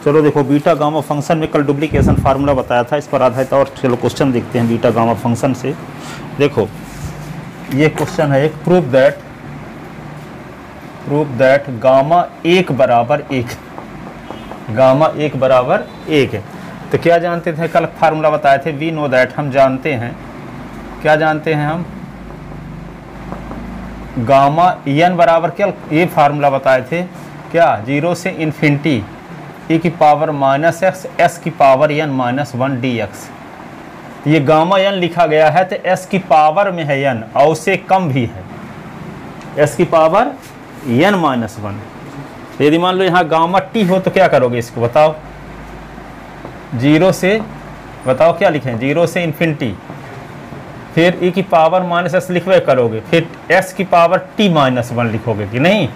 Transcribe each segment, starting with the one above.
चलो देखो beta gamma function में कल डुप्लीकेशन फार्मूला बताया था, इस पर आधारित और चलो क्वेश्चन देखते हैं बीटा गामा फंक्शन से। देखो ये क्वेश्चन है एक, प्रूव दैट गामा 1 बराबर 1, गामा 1 बराबर 1 है। तो क्या जानते थे, कल फार्मूला बताए थे, वी नो दैट, हम जानते हैं, क्या जानते हैं हम, गामा n बराबर क्या, ये फार्मूला बताए थे क्या, 0 से इन्फिनिटी e की पावर माइनस एक्स एस की पावर n माइनस 1 dx। ये गामा n लिखा गया है तो s की पावर में है n और उससे कम भी है, s की पावर n माइनस 1। यदि मान लो यहाँ गामा t हो तो क्या करोगे इसको बताओ, 0 से, बताओ क्या लिखें, 0 से इन्फिनिटी, फिर e की पावर माइनस एस लिखवे करोगे, फिर s की पावर t माइनस 1 लिखोगे कि नहीं,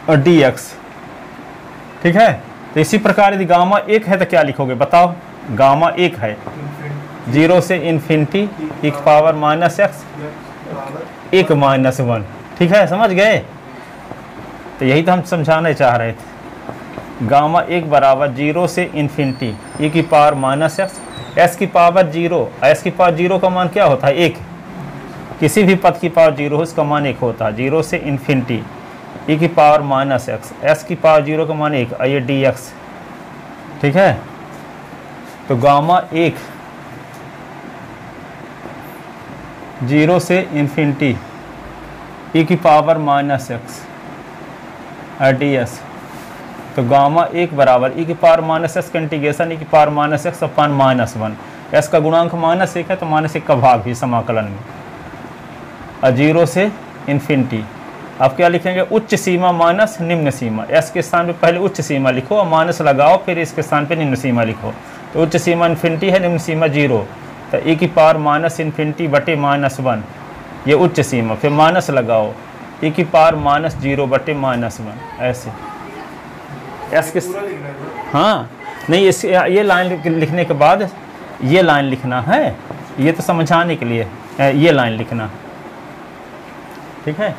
और dx, ठीक है। तो इसी प्रकार यदि गामा 1 है तो क्या लिखोगे बताओ, गामा 1 है, 0 से इन्फिनिटी e की पावर माइनस एक्स 1 माइनस 1, ठीक है, समझ गए। तो यही तो हम समझाना चाह रहे थे, गामा 1 बराबर 0 से इन्फिनिटी e की पावर माइनस एक्स, s की पावर 0, s की पावर 0 का मान क्या होता है 1, किसी भी पद की पावर 0 हो उसका मान 1 होता है, 0 से इन्फिनिटी e की पावर माइनस एक्स, s की पावर 0 का मान 1, ये dx, ठीक है। तो गामा 1 0 से इन्फिनिटी e की पावर माइनस एक्स ds, तो गामा 1 बराबर e की पावर माइनस एक्स का इंटीग्रेशन e की power minus x upon minus 1, s का गुणांक माइनस 1 है तो माइनस 1 का भाग भी समाकलन में, और 0 से इन्फिनिटी। आप क्या लिखेंगे, उच्च सीमा माइनस निम्न सीमा, s के स्थान पे पहले उच्च सीमा लिखो और माइनस लगाओ, फिर इसके स्थान पे निम्न सीमा लिखो। तो उच्च सीमा इन्फिनिटी है, निम्न सीमा 0, तो e की पावर माइनस इन्फिनिटी बटे माइनस 1, ये उच्च सीमा, फिर माइनस लगाओ, e की पावर माइनस 0 बटे माइनस 1, ऐसे s के, हाँ नहीं, इस ये लाइन लिखने के बाद ये लाइन लिखना है, ये तो समझाने के लिए ये लाइन लिखना, ठीक है।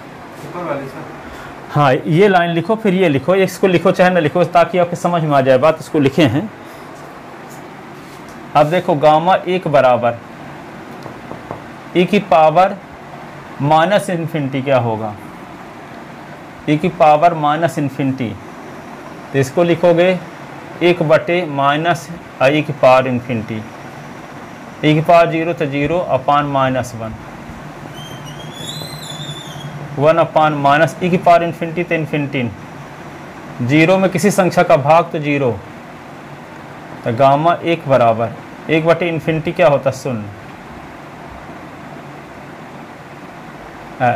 हाँ ये लाइन लिखो, फिर ये लिखो, इसको लिखो चाहे ना लिखो, ताकि आपके समझ में आ जाए बात, इसको लिखे हैं। अब देखो गामा 1 बराबर e की पावर माइनस इन्फिनिटी क्या होगा, e की पावर माइनस इन्फिनिटी, तो इसको लिखोगे 1 बटे माइनस e की पावर इन्फिनिटी, e की पावर 0 तो 0 upon minus 1 upon minus e की पावर इन्फिनिटी तो इन्फिनिटी, 0 में किसी संख्या का भाग तो 0, तो गामा 1 बराबर 1 बटे इन्फिनिटी क्या होता है 0,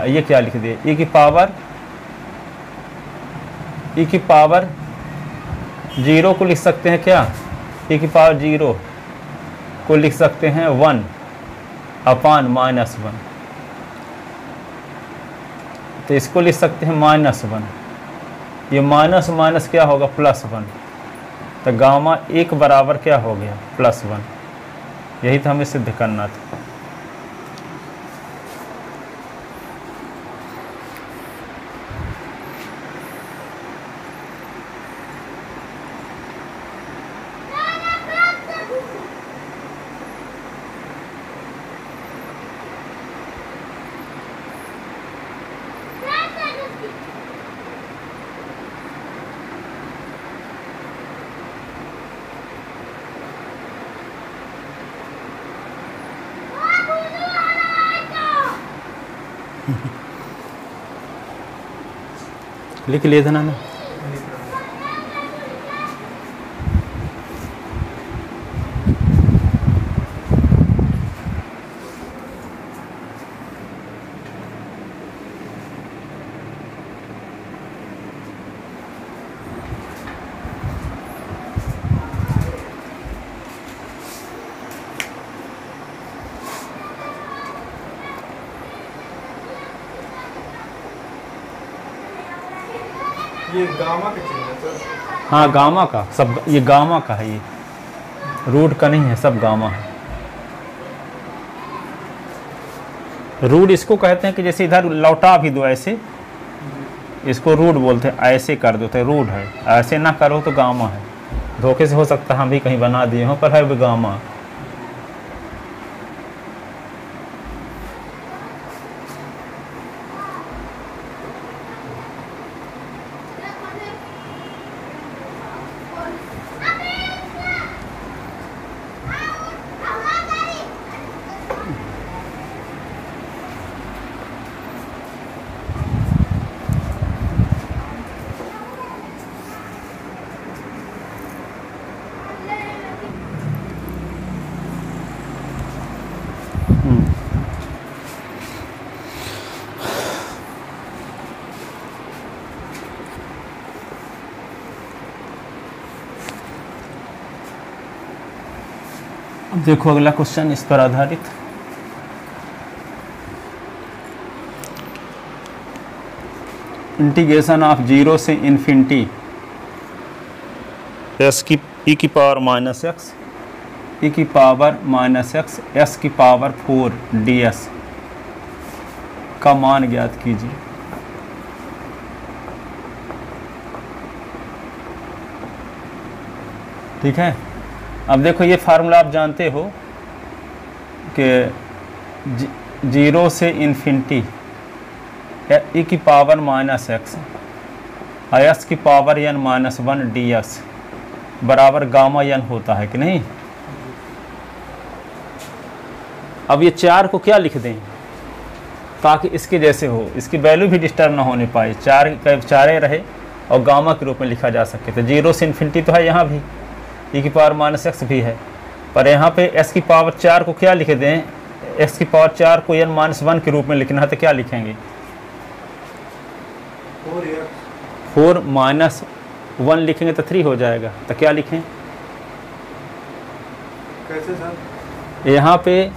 ये क्या लिख दिए, e की पावर 0 को लिख सकते हैं क्या, e की पावर 0 को लिख सकते हैं 1 अपान माइनस 1, तो इसको लिख सकते हैं माइनस 1, ये माइनस माइनस क्या होगा प्लस 1, तो गामा 1 बराबर क्या हो गया प्लस 1, यही तो हमें सिद्ध करना था। लिख लिए थे ना। ये गामा का चिन्ह है सर? हाँ गामा का, सब ये गामा का है, ये रूट का नहीं है, सब गामा है। रूट इसको कहते हैं कि जैसे इधर लौटा भी दो ऐसे, इसको रूट बोलते हैं, ऐसे कर दो तो रूट है, ऐसे ना करो तो गामा है। धोखे से हो सकता है हम भी कहीं बना दिए हों, पर है भी गामा। अब देखो अगला क्वेश्चन इस पर आधारित। इंटीग्रेशन ऑफ 0 से इन्फिनिटी एस की ई की पावर माइनस एक्स, ई की पावर माइनस एक्स, एस की पावर 4 डी एस का मान ज्ञात कीजिए। ठीक है, अब देखो ये फार्मूला आप जानते हो कि 0 से इन्फिनिटी ई की पावर माइनस एक्स एस की power n minus 1 d s बराबर गामा एन होता है कि नहीं। अब ये 4 को क्या लिख दें ताकि इसके जैसे हो, इसकी वैल्यू भी डिस्टर्ब ना होने पाए, 4 चारे रहे और गामा के रूप में लिखा जा सके। तो 0 से इन्फिनिटी तो है यहाँ भी, ई की पावर माइनस एक्स भी है, पर यहाँ पे एस की पावर 4 को क्या लिख दें, एक्स की पावर 4 को एन माइनस 1 के रूप में लिखना है तो क्या लिखेंगे, 4 माइनस 1 लिखेंगे तो 3 हो जाएगा। तो क्या लिखें, कैसे सर? यहाँ पे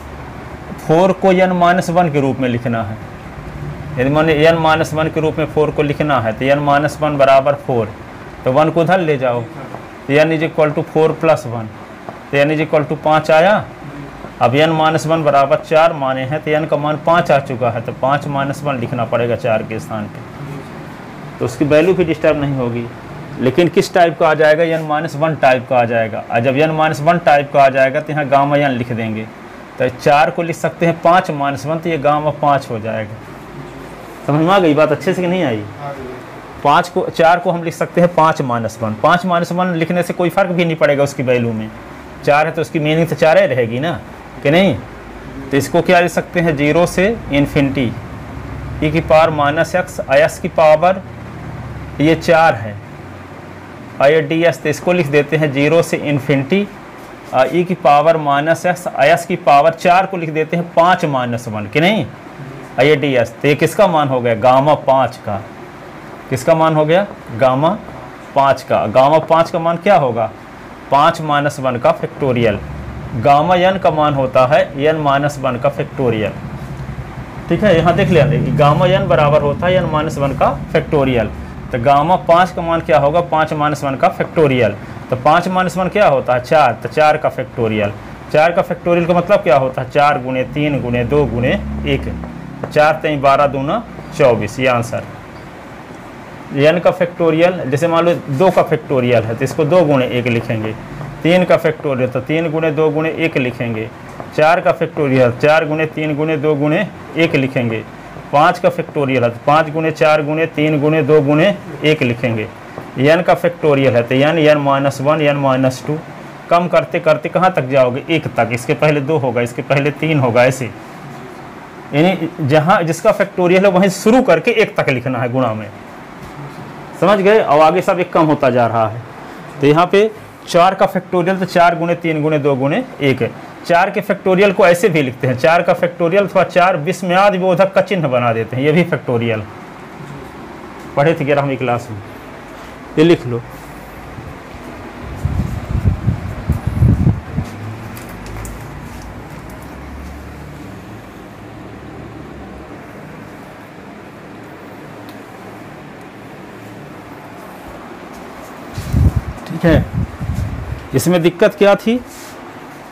4 को एन माइनस 1 के रूप में लिखना है। यदि मान एन माइनस 1 के रूप में 4 को लिखना है तो एन माइनस 1 बराबर 4, तो 1 को उधर ले जाओ, तो n is equal to 4 plus 1, तो एन इज इक्वल टू 5 आया। अब एन माइनस 1 बराबर 4 माने हैं तो एन का मान 5 आ चुका है, तो 5 माइनस 1 लिखना पड़ेगा 4 के स्थान पे, तो उसकी वैल्यू भी डिस्टर्ब नहीं होगी। लेकिन किस टाइप का आ जाएगा, एन माइनस 1 टाइप का आ जाएगा। और जब एन माइनस 1 टाइप का आ जाएगा तो यहाँ गामा एन लिख देंगे, तो 4 को लिख सकते हैं 5 माइनस 1, तो ये गामा 5 हो जाएगा। समझ में आ गई बात अच्छे से कि नहीं आई। 4 को हम लिख सकते हैं 5 माइनस 1, 5 माइनस 1 लिखने से कोई फ़र्क भी नहीं पड़ेगा उसकी वैल्यू में, 4 है तो उसकी मीनिंग तो 4 ही रहेगी ना कि नहीं। तो इसको क्या लिख सकते हैं, 0 से इन्फिनिटी ई की पावर माइनस एक्स एस की पावर ये 4 है आई डी एस, तो इसको लिख देते हैं 0 से इन्फिनिटी ई की पावर माइनस एक्स एस की पावर 4 को लिख देते हैं 5 माइनस 1 कि नहीं आई डी एस। तो ये किसका मान हो गया, गामा 5 का। किसका मान हो गया, गामा 5 का। गामा 5 का मान क्या होगा, 5 माइनस 1 का फैक्टोरियल। गामा एन का मान होता है एन माइनस 1 का फैक्टोरियल। ठीक है, यहाँ देख लिया कि गामा एन बराबर होता है एन माइनस 1 का फैक्टोरियल। तो गामा 5 का मान क्या होगा, 5 माइनस 1 का फैक्टोरियल। तो 5 माइनस 1 क्या होता है, 4, तो 4 का फैक्टोरियल। 4 का फैक्टोरियल का मतलब क्या होता है, 4 गुणे 3 गुणे 2 गुणे 1, 4 3 12 दूना 24, ये आंसर। एन का फैक्टोरियल जैसे मान लो 2 का फैक्टोरियल है तो इसको 2 गुणे 1 लिखेंगे, 3 का फैक्टोरियल तो 3 गुणे 2 गुणे 1 लिखेंगे, 4 का फैक्टोरियल 4 गुणे 3 गुणे 2 गुणे 1 लिखेंगे, 5 का फैक्टोरियल है तो 5 गुणे 4 गुणे 3 गुणे 2 गुणे 1 लिखेंगे। एन का फैक्टोरियल है तो एन माइनस 1 एन माइनस 2, कम करते करते कहाँ तक जाओगे, 1 तक। इसके पहले 2 होगा, इसके पहले 3 होगा, ऐसे यानी जहाँ जिसका फैक्टोरियल है वहीं शुरू करके 1 तक लिखना है गुणा में, समझ गए। और आगे सब एक कम होता जा रहा है। तो यहाँ पे 4 का फैक्टोरियल तो 4 गुणे 3 गुणे 2 गुणे 1 है। 4 के फैक्टोरियल को ऐसे भी लिखते हैं, 4 का फैक्टोरियल अथवा 4 विस्मयादि बोधक का चिन्ह बना देते हैं, ये भी फैक्टोरियल पढ़े थे 11वीं क्लास में, ये लिख लो। ठीक है, इसमें दिक्कत क्या थी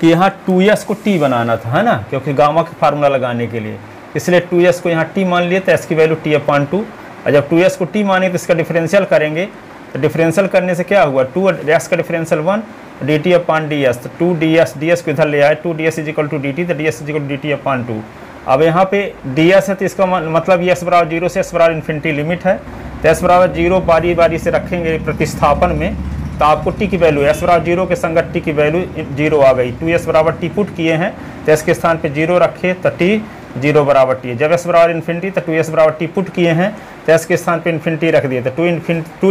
कि यहाँ 2s को t बनाना था, है ना, क्योंकि गामा का फार्मूला लगाने के लिए, इसलिए 2s को यहाँ t मान लिए तो s की वैल्यू t/2, और जब 2s को t माने तो इसका डिफरेंशियल करेंगे, तो डिफरेंशियल करने से क्या हुआ, 2s का डिफरेंशियल 1 dt अपॉन ds, तो 2ds को इधर ले आए, 2ds is equal to dt, तो ds is equal to dt upon 2। अब यहाँ पे ds है तो इसका मतलब ये s बराबर 0 से s बराबर इन्फिनिटी लिमिट है, तो s बराबर 0 बारी बारी से रखेंगे प्रतिस्थापन में, तो आपको t की वैल्यू s बराबर 0 के संगत t की वैल्यू 0 आ गई। 2s बराबर t पुट किए हैं तो s के स्थान पे 0 रखे तो t 0 बराबर t है। जब s बराबर इन्फिनिटी तो 2s बराबर t पुट किए हैं तो s के स्थान पे इन्फिनिटी रख दिए, तो 2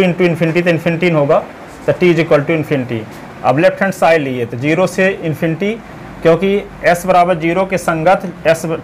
इंटू इन्फिनिटी तो इन्फिनिटी होगा, तो t is equal to infinity. अब लेफ्ट हैंड साइड लिए तो 0 से इन्फिनिटी, क्योंकि s बराबर 0 के संगत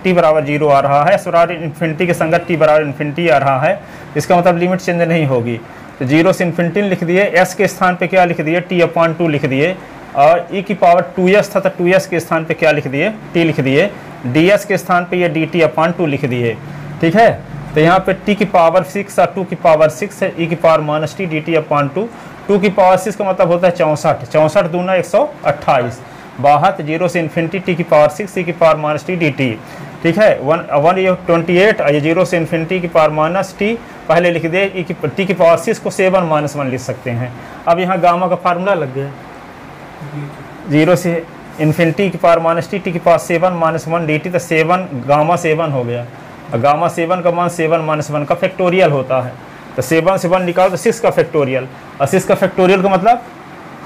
t बराबर 0 आ रहा है, s बराबर इन्फिनिटी के संगत t बराबर इन्फिनिटी आ रहा है, इसका मतलब लिमिट चेंज नहीं होगी। तो 0 से इन्फिनिटी लिख दिए, s के स्थान पे क्या लिख दिए, t अपॉन 2 लिख दिए, और e की पावर 2s था तो 2s के स्थान पे क्या लिख दिए, t लिख दिए, ds के स्थान पे ये dt अपॉन 2 लिख दिए। ठीक है, तो यहाँ पे t की पावर 6 और 2 की पावर 6 है, e की power minus t dt upon 2, 2 की पावर 6 का मतलब होता है 64, 64 दूना 128, 62 0 से इन्फिनिटी t की पावर 6 e की पावर माइनस t dt। ठीक है, 1 ये 28, ये 0 से इन्फिनिटी की पावर माइनस t पहले लिख दे, t की पावर 6 को 7 माइनस 1 लिख सकते हैं। अब यहाँ गामा का फार्मूला लग गया, 0 से इन्फिनिटी की पावर माइनस t की पावर 7 माइनस 1 dt, तो 7 गामा 7 हो गया, और गामा 7 का मान 7 माइनस 1 का फैक्टोरियल होता है, तो 7 से 1 निकालो तो 6 का फैक्टोरियल, और 6 का फैक्टोरियल का मतलब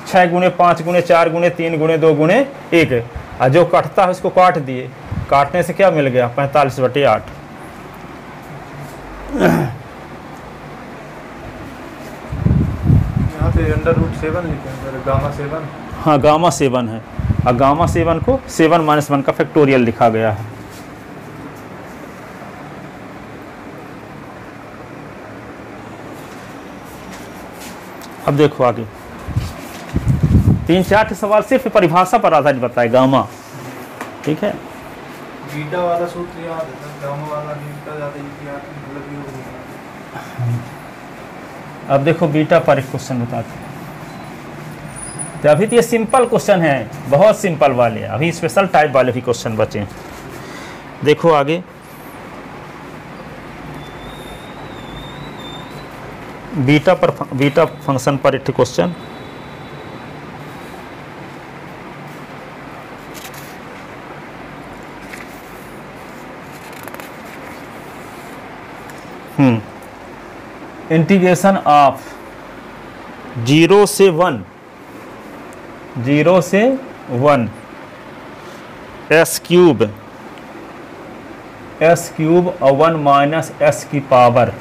6 गुणे 5 गुणे 4 गुणे 3 गुणे 2 गुणे 1, और जो कटता है उसको काट दिए, काटने से क्या मिल गया 45/8। यहाँ पे √7 लिखे गामा 7, हाँ गामा 7 है, और गामा 7 को 7 माइनस 1 का फैक्टोरियल लिखा गया है। अब देखो आगे 3-4 सवाल सिर्फ परिभाषा पर आधारित बताए गामा। ठीक है, बीटा वाला सूत्र याद है, गामा वाला बीटा ज़्यादा याद मतलब योग नहीं है। अब देखो बीटा पर एक क्वेश्चन बताते हैं। तो अभी तो ये सिंपल क्वेश्चन है, बहुत सिंपल वाले, अभी स्पेशल टाइप वाले भी क्वेश्चन बचे हैं। देखो आगे बीटा फंक्शन पर एक क्वेश्चन। इंटीग्रेशन ऑफ 0 से 1 s क्यूब और 1 माइनस s की पावर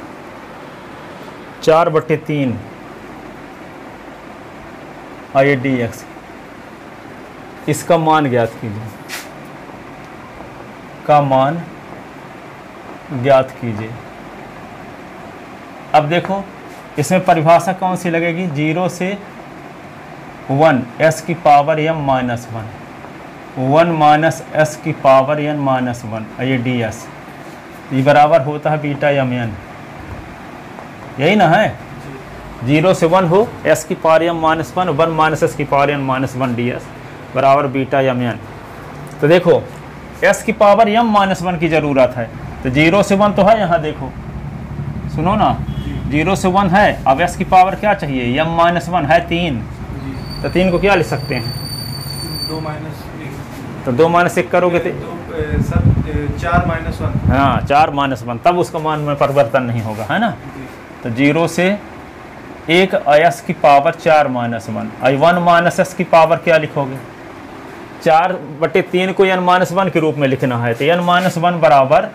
4/3 आई dx, इसका मान ज्ञात कीजिए, का मान ज्ञात कीजिए। अब देखो इसमें परिभाषा कौन सी लगेगी, 0 से 1 s की power m minus 1 minus s की पावर n माइनस 1 ये ds, ये बराबर होता है बीटा m n, यही ना है। 0 से 1 हो s की power m minus 1 minus s की पावर n माइनस 1 ds बराबर बीटा m n। तो देखो s की पावर m माइनस 1 की ज़रूरत है, तो 0 से 1 तो है, यहाँ देखो सुनो ना, 0 से 1 है, अब s की पावर क्या चाहिए, m माइनस 1 है 3, तो 3 को क्या लिख सकते हैं, 2 माइनस 1, तो 2 माइनस 1 करोगे तो 4 माइनस 1, हाँ 4 माइनस 1, तब उसका मान में परिवर्तन नहीं होगा, है ना। तो 0 से 1 s की पावर 4 माइनस 1, और 1 माइनस s की पावर क्या लिखोगे, 4/3 को n माइनस 1 के रूप में लिखना है, तो n माइनस 1 बराबर,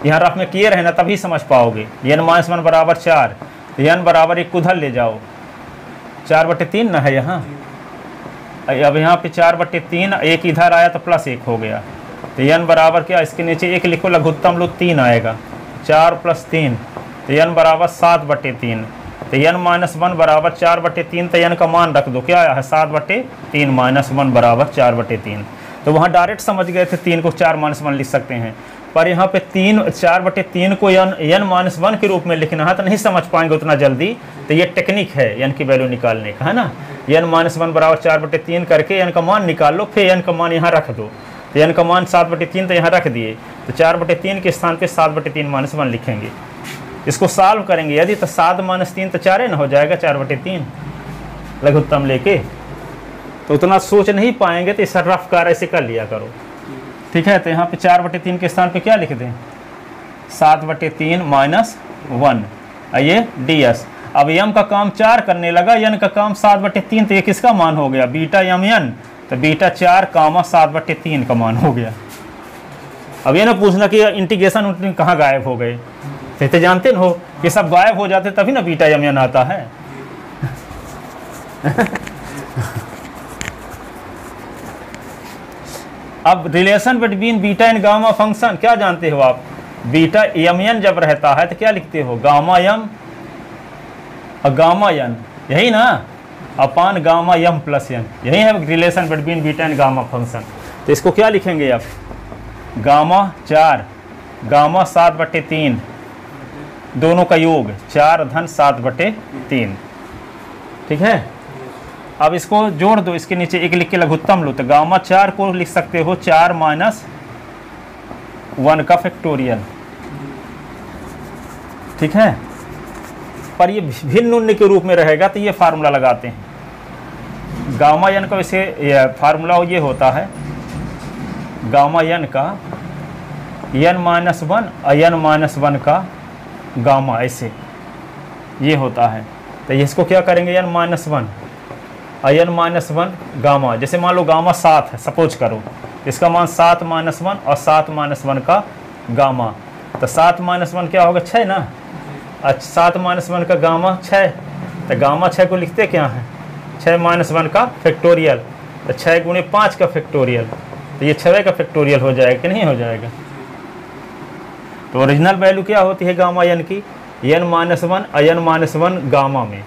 यहाँ रफ में किए रहे ना तभी समझ पाओगे, n माइनस 1 बराबर 4, तो n बराबर 1 उधर ले जाओ, 4/3 ना है यहाँ, अब यहाँ पे 4/3 1 इधर आया तो प्लस 1 हो गया, तो n बराबर क्या, इसके नीचे 1 लिखो, लघुत्तम लो 3 आएगा, 4 + 3, तो n बराबर 7/3, तो n माइनस 1 बराबर 4/3, तो n का मान रख दो, क्या है 7/3 माइनस 1 बराबर 4/3। तो वहाँ डायरेक्ट समझ गए थे 3 को 4 माइनस 1 लिख सकते हैं, पर यहाँ पे 4/3 को n माइनस 1 के रूप में लिखना है तो नहीं समझ पाएंगे उतना जल्दी, तो ये टेक्निक है n की वैल्यू निकालने का, है ना। n माइनस 1 बराबर 4/3 करके n का मान निकाल लो, फिर n का मान यहाँ रख दो, तो n का मान 7/3 तो यहाँ रख दिए, तो 4/3 के स्थान पे 7/3 माइनस 1 लिखेंगे, इसको सॉल्व करेंगे यदि तो 7 माइनस 3 तो 4 ना हो जाएगा, 4/3 लघुत्तम लेके। तो उतना सोच नहीं पाएंगे तो इस रफ कार ऐसे कर लिया करो, ठीक है। तो यहाँ पे 4/3 के स्थान पे क्या लिख दें, 7/3 माइनस 1, ये ds। अब यम का काम 4 करने लगा, यन का काम 7/3, तो ये किसका मान हो गया, बीटा यम यन, तो बीटा 4 कामा 7/3 का मान हो गया। अब ये ना पूछना कि इंटीग्रेशन कहाँ गायब हो गए, तो जानते न हो कि सब गायब हो जाते तभी ना बीटा यम यन आता है। अब relation between beta and gamma function क्या जानते हो आप, बीटा यम एन जब रहता है तो क्या लिखते हो, गामा यम और गामा एन, यही ना, अपान गामा यम प्लस एन, यही है relation between beta and gamma function. तो इसको क्या लिखेंगे आप, गामा 4 गामा 7/3 दोनों का योग 4 धन 7/3, ठीक है। अब इसको जोड़ दो, इसके नीचे एक लिख के लघुत्तम लो, तो गामा 4 को लिख सकते हो 4 माइनस 1 का फैक्टोरियल, ठीक है। पर ये भिन्न उन्न के रूप में रहेगा तो ये फार्मूला लगाते हैं गामा एन का, वैसे फार्मूला ये होता है गामा एन का n-1 और n-1 का गामा, ऐसे ये होता है। तो इसको क्या करेंगे, n-1 और n-1 गामा, जैसे मान लो गामा 7 है सपोज करो, इसका मान 7-1 और 7-1 का गामा, तो 7-1 क्या होगा, 6 ना। अच्छा 7-1 का गामा 6, तो गामा 6 को लिखते क्या है, 6-1 का फैक्टोरियल, तो 6 गुणे 5 का फैक्टोरियल, तो ये 6 का फैक्टोरियल हो जाएगा कि नहीं हो जाएगा। तो ओरिजिनल वैल्यू क्या होती है गामा एन की, n-1 और n-1 गामा में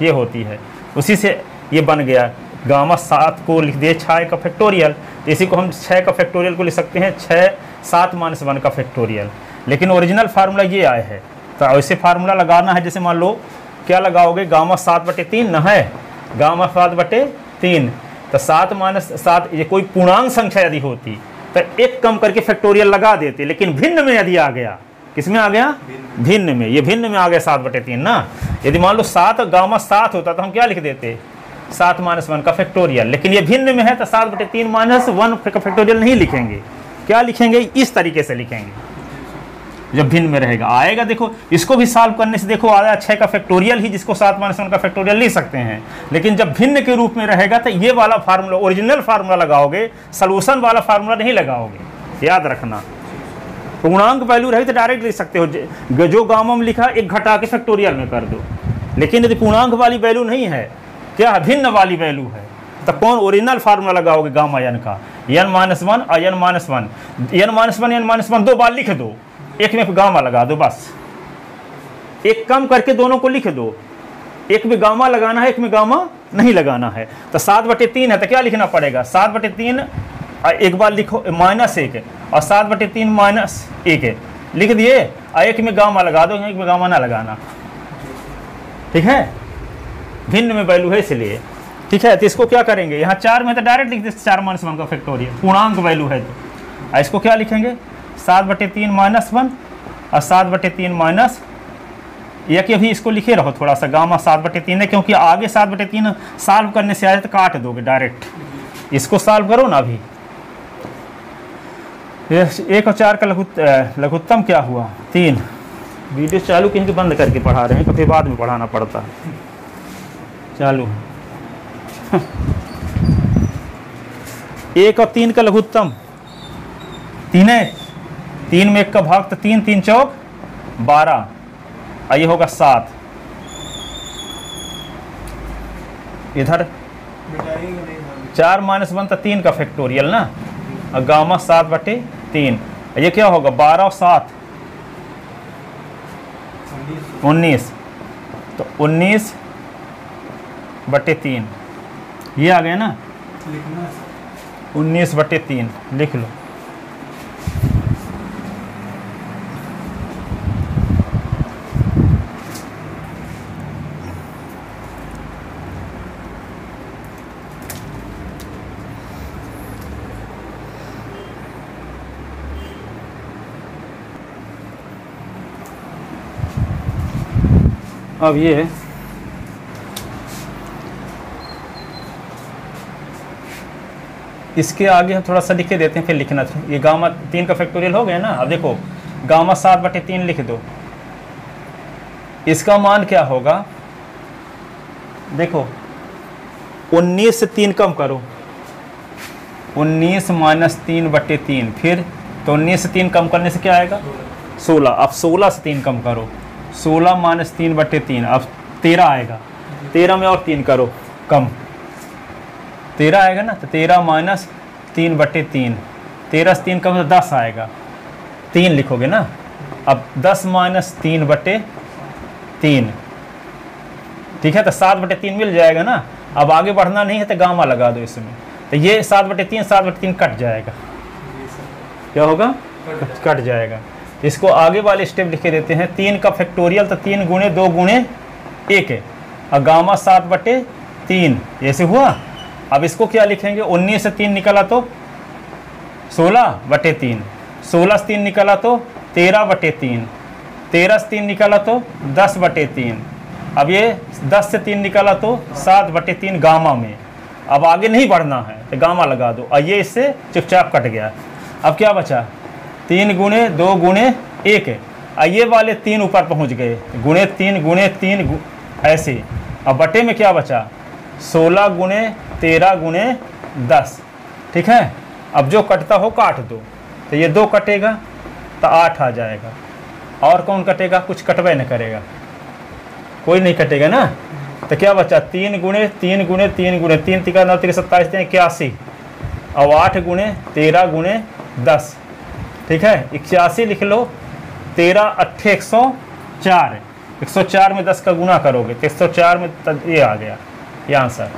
ये होती है। उसी से ये बन गया, गामा 7 को लिख दिए 6 का फैक्टोरियल, तो इसी को हम 6 का फैक्टोरियल को लिख सकते हैं 6 7-1 का फैक्टोरियल। लेकिन ओरिजिनल फार्मूला ये आए है, तो ऐसे फार्मूला लगाना है, जैसे मान लो क्या लगाओगे, गामा 7/3 न है, गामा 7/3, तो 7-7 ये कोई पूर्णांक संख्या यदि होती तो एक कम करके फैक्टोरियल लगा देते, लेकिन भिन्न में यदि आ गया, किसमें आ गया, भिन्न में, ये भिन्न में आ गया 7/3 ना। यदि मान लो 7 गामा 7 होता तो हम क्या लिख देते, 7-1 का फैक्टोरियल, लेकिन ये भिन्न में है तो 7/3 माइनस 1 का फैक्टोरियल नहीं लिखेंगे, क्या लिखेंगे, इस तरीके से लिखेंगे जब भिन्न में रहेगा। आएगा देखो, इसको भी सॉल्व करने से देखो आया 6 का फैक्टोरियल ही, जिसको 7-1 का फैक्टोरियल लिख सकते हैं, लेकिन जब भिन्न के रूप में रहेगा तो ये वाला फार्मूला ओरिजिनल फार्मूला लगाओगे, सॉल्यूशन वाला फार्मूला नहीं लगाओगे, याद रखना। पूर्णांक वैल्यू रही तो डायरेक्ट लिख सकते हो, जो गामा में लिखा एक घटा के फैक्टोरियल में कर दो, लेकिन यदि पूर्णांक वाली वैल्यू नहीं है, क्या है, भिन्न वाली वैल्यू है, तो कौन ओरिजिनल फार्मूला लगाओगे गामा एन का, n-1 और n-1 दो बार लिख दो, एक में गामा लगा दो, बस एक कम करके दोनों को लिख दो, एक में गामा लगाना है एक में गामा नहीं लगाना है। तो 7/3 है तो क्या लिखना पड़ेगा, 7/3 एक बार लिखो -1 और 7/3 -1 लिख दिए, और एक में गामा लगा दो, एक में गामा ना लगाना, ठीक है, भिन्न में वैल्यू है इसलिए, ठीक है। तो इसको क्या करेंगे, यहाँ 4 में तो डायरेक्ट लिख देते 4-1 का फैक्टोरियल, पूर्णांक वैल्यू है तो इसको क्या लिखेंगे, 7/3 -1 और 7/3 माइनस, या कि अभी इसको लिखे रहो थोड़ा सा, गामा 7/3 है, क्योंकि आगे 7/3 सॉल्व करने से आए तो काट दोगे डायरेक्ट, इसको सॉल्व करो ना। अभी 1 और 4 का लघुत्तम क्या हुआ, 3। वीडियो चालू कहीं बंद करके पढ़ा रहे हैं, कभी बाद में पढ़ाना पड़ता है, चालू 1 और 3 का लघुत्तम 3 है, 3 में 1 का भाग तो 3 3 चौक 12, और ये होगा 7, इधर 4-1 तो 3 का फैक्टोरियल ना, और गामा 7/3, ये क्या होगा 12 और 7 19, तो 19/3 ये आ गया ना, 19/3 लिख लो। अब ये इसके आगे हम थोड़ा सा लिख के देते हैं, फिर लिखना था। ये गामा 3 का फैक्टोरियल हो गया ना। अब देखो गामा 7/3 लिख दो। इसका मान क्या होगा, देखो 19 से 3 कम करो, 19 - 3/3, फिर तो 19 से 3 कम करने से क्या आएगा 16। अब 16 से 3 कम करो, 16 - 3/3, अब 13 आएगा। 13 में और 3 करो कम, 13 आएगा ना। तो 13 - 3/3, 13 से 3 कम तो 10 आएगा, 3 लिखोगे ना। अब 10 - 3/3, ठीक है, तो 7/3 मिल जाएगा ना। अब आगे बढ़ना नहीं है तो गामा लगा दो इसमें, तो ये 7/3 कट जाएगा। क्या होगा, कट जाएगा। इसको आगे वाले स्टेप लिख के देते हैं। 3 का फैक्टोरियल तो 3 गुणे 2 गुणे 1 है, और गामा 7/3 ऐसे हुआ। अब इसको क्या लिखेंगे, 19 से 3 निकला तो 16/3, 16 से 3 निकला तो 13/3, 13 से 3 निकला तो 10/3। अब ये 10 से 3 निकला तो 7/3 गामा में। अब आगे नहीं बढ़ना है तो गामा लगा दो, और ये इससे चुपचाप कट गया। अब क्या बचा, 3 गुणे 2 गुणे 1 है, और ये वाले 3 ऊपर पहुंच गए, गुणे 3 ऐसे। अब बटे में क्या बचा, 16 गुणे 13 गुणे 10, ठीक है। अब जो कटता हो काट दो, तो ये 2 कटेगा तो 8 आ जाएगा। और कौन कटेगा, कुछ कटवे न करेगा, कोई नहीं कटेगा ना। तो क्या बचा, 3 गुणे 3 गुणे 3 गुणे 3 × 9 = 27, 81। अब 8 गुणे 13 गुणे 10, ठीक है, 81 लिख लो। 13 × 8 = 104, 104 में 10 का गुना करोगे तो 104 में ये आ गया, ये आंसर।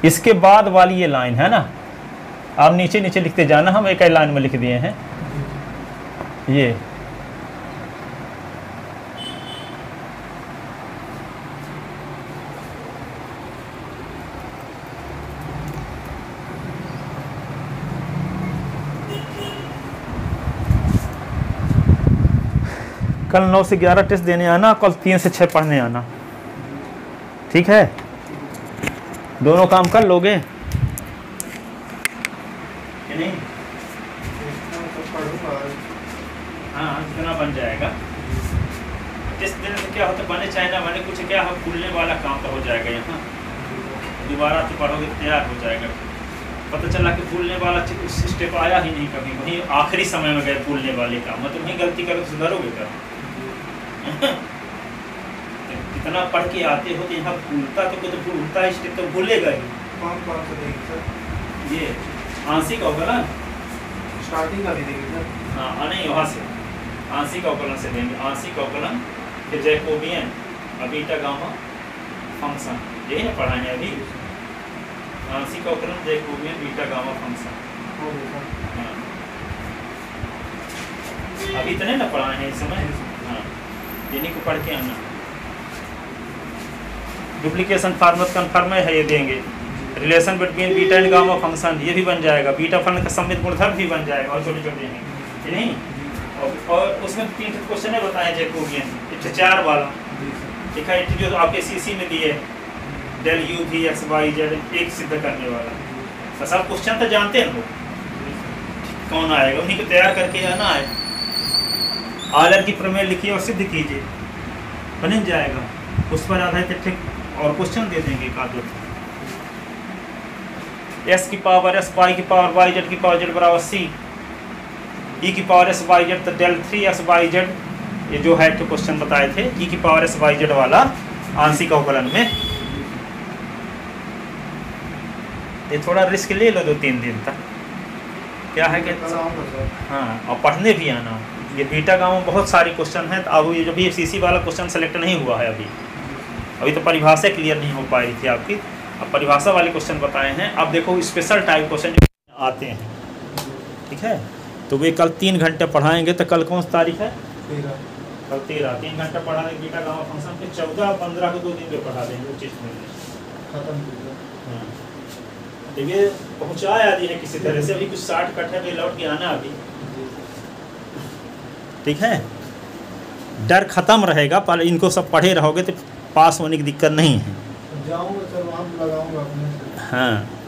इसके बाद वाली ये लाइन है ना, आप नीचे नीचे लिखते जाना, हम एक ही लाइन में लिख दिए हैं। ये कल 9 से 11 टेस्ट देने आना, कल 3 से 6 पढ़ने आना, ठीक है। दोनों काम कर लोगे कि नहीं? हाँ, इतना बन जाएगा। टेस्ट देने से क्या होता है, बने चाहे ना बने, कुछ क्या हो, भूलने वाला काम तो हो जाएगा। यहाँ दोबारा तो पढ़ोगे तैयार हो जाएगा। पता चला कि भूलने वाला स्टेप आया ही नहीं कभी, वहीं आखिरी समय में गए भूलने वाले काम, मतलब वहीं गलती करो तो सुधारोगे कर। इतना पढ़ के आते हो तो यहाँ भूलता तो कुछ भूलता है, स्टेप तो भूलेगा ही। कौन सा देंगे सर? ये आंशिक अवकलन स्टार्टिंग का भी देंगे सर? हाँ, नहीं वहाँ से आंशिक अवकलन से देंगे। आंशिक अवकलन फिर जैकोबियन, बीटा गामा फंक्शन, यही ना पढ़ाएंगे अभी। आंशिक अवकलन जैकोबियन बीटा गामा फंक्शन, हाँ अभी इतने ना पढ़ाए हैं इस समय। हाँ, इन्हीं को पढ़ के आना। डुप्लीकेशन फार्मूला कन्फर्म है, ये देंगे। Relation between beta and gamma function, ये भी बन जाएगा। बीटा फंक्शन का सममित गुणधर्म भी बन जाएगा, और छोटे छोटे हैं ये नहीं। और उसमें 3 क्वेश्चन बताए जैकोबियन, 4 वाला, ठीक है, जो आपके सीसी में दिए, डेल यू भी एक्स वाई जेड, एक सिद्ध करने वाला। तो सब क्वेश्चन तो जानते हैं लोग, कौन आएगा उन्हीं को तैयार करके आना है। आलर की प्रमेय लिखिए और सिद्ध कीजिए, बन जाएगा। उस पर आधारित ठीक और क्वेश्चन दे देंगे कादर। एस की पावर एस, वाई की पावर वाई, जेड की पावर जेड बराबर सी, ई की पावर एस वाई जेड, तो डेल 3 एक्स वाई जेड, ये जो है तो क्वेश्चन बताए थे ई की पावर एस वाई जेड वाला आंशिक अवकलन में। ये थोड़ा रिस्क ले लो 2-3 दिन तक, क्या है कि हाँ, और पढ़ने भी आना। ये बीटा गामा में बहुत सारे क्वेश्चन हैं। तो अब ये जो भी सीसी वाला क्वेश्चन सेलेक्ट नहीं हुआ है अभी तो परिभाषा क्लियर नहीं हो पाई थी आपकी। अब परिभाषा वाले क्वेश्चन बताए हैं। अब देखो स्पेशल टाइप क्वेश्चन जो आते हैं, ठीक है, तो वे कल 3 घंटे पढ़ाएंगे। तो कल कौन सी तारीख है? 13। कल 13, 3 घंटे पढ़ा देंगे बीटा गामा फंक्शन के। 14 और 15 को 2 दिन में पढ़ा देंगे उचित में खत्म। हाँ, तो ये पहुँचाया दी है किसी तरह से। अभी कुछ 60 कट है, लौट के आना अभी। ठीक है, डर ख़त्म रहेगा, पर इनको सब पढ़े रहोगे तो पास होने की दिक्कत नहीं है। जाऊँगा, चल वहाँ लगाऊँगा अपने से। हाँ